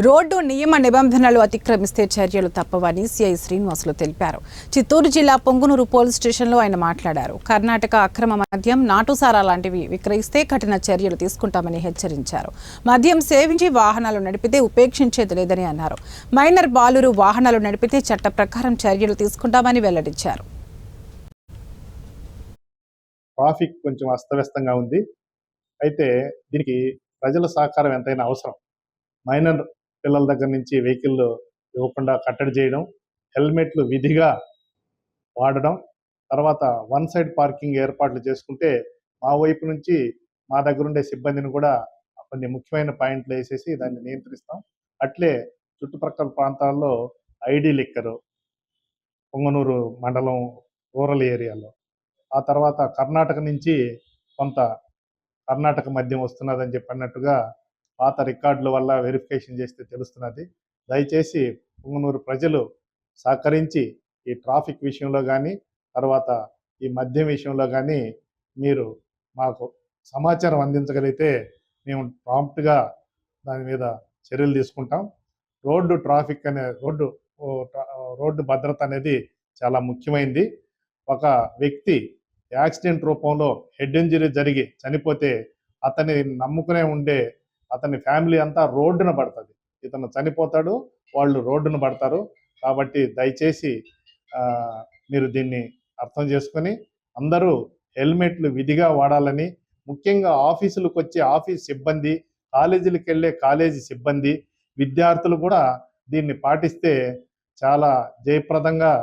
Road నియమ నిబంధనలు అతిక్రమిస్తే చర్యలు తప్పవని సిఐ శ్రీనివాసులు తెలిపారు. చిత్తూరు జిల్లా పొంగునూరు పోలీస్ స్టేషన్లో ఆయన మాట్లాడారు. కర్ణాటక అక్రమ మద్యం, నాటుసారా లాంటివి విక్రయిస్తే కఠిన చర్యలు తీసుకుంటామని హెచ్చరించారు. మద్యం సేవించి వాహనాలు నడిపితే ఉపేక్షించేది లేదని అన్నారు. మైనర్ బాలురు వాహనాలు నడిపితే చట్ట ప్రకారం చర్యలు తీసుకుంటామని వెల్లడించారు. ట్రాఫిక్ కొంచెం అస్తవ్యస్తంగా ఉంది. అయితే దీనికి ప్రజల సహకారం ఎంతైనా అవసరం. మైనర్ పిల్లల దగ్గర నుంచి వెహికల్ ఇవ్వకుండా కట్టడి చేయడం, హెల్మెట్లు విధిగా వాడడం, తర్వాత వన్ సైడ్ పార్కింగ్ ఏర్పాట్లు చేసుకుంటే మా వైపు నుంచి మా దగ్గర ఉండే సిబ్బందిని కూడా కొన్ని ముఖ్యమైన పాయింట్లు వేసేసి దాన్ని నియంత్రిస్తాం. అట్లే చుట్టుప్రక్కల ప్రాంతాల్లో ఐడి లిక్కరు, పొంగనూరు మండలం రూరల్ ఏరియాలో, ఆ తర్వాత కర్ణాటక నుంచి కొంత కర్ణాటక మద్యం వస్తున్నదని చెప్పినట్టుగా పాత రికార్డుల వల్ల వెరిఫికేషన్ చేస్తే తెలుస్తున్నది. దయచేసి పొంగనూరు ప్రజలు సహకరించి ఈ ట్రాఫిక్ విషయంలో కానీ, తర్వాత ఈ మద్యం విషయంలో కానీ మీరు మాకు సమాచారం అందించగలిగితే మేము ప్రాంప్ట్గా దాని మీద చర్యలు తీసుకుంటాం. రోడ్డు ట్రాఫిక్ అనే రోడ్డు భద్రత అనేది చాలా ముఖ్యమైనది. ఒక వ్యక్తి యాక్సిడెంట్ రూపంలో హెడ్ ఇంజరీ జరిగి చనిపోతే అతన్ని నమ్ముకునే ఉండే అతని ఫ్యామిలీ అంతా రోడ్డున పడుతుంది. ఇతను చనిపోతాడు, వాళ్ళు రోడ్డున పడతారు. కాబట్టి దయచేసి మీరు దీన్ని అర్థం చేసుకొని అందరూ హెల్మెట్లు విధిగా వాడాలని, ముఖ్యంగా ఆఫీసులకు వచ్చే ఆఫీస్ సిబ్బంది, కాలేజీలకు వెళ్ళే కాలేజీ సిబ్బంది, విద్యార్థులు కూడా దీన్ని పాటిస్తే చాలా జయప్రదంగా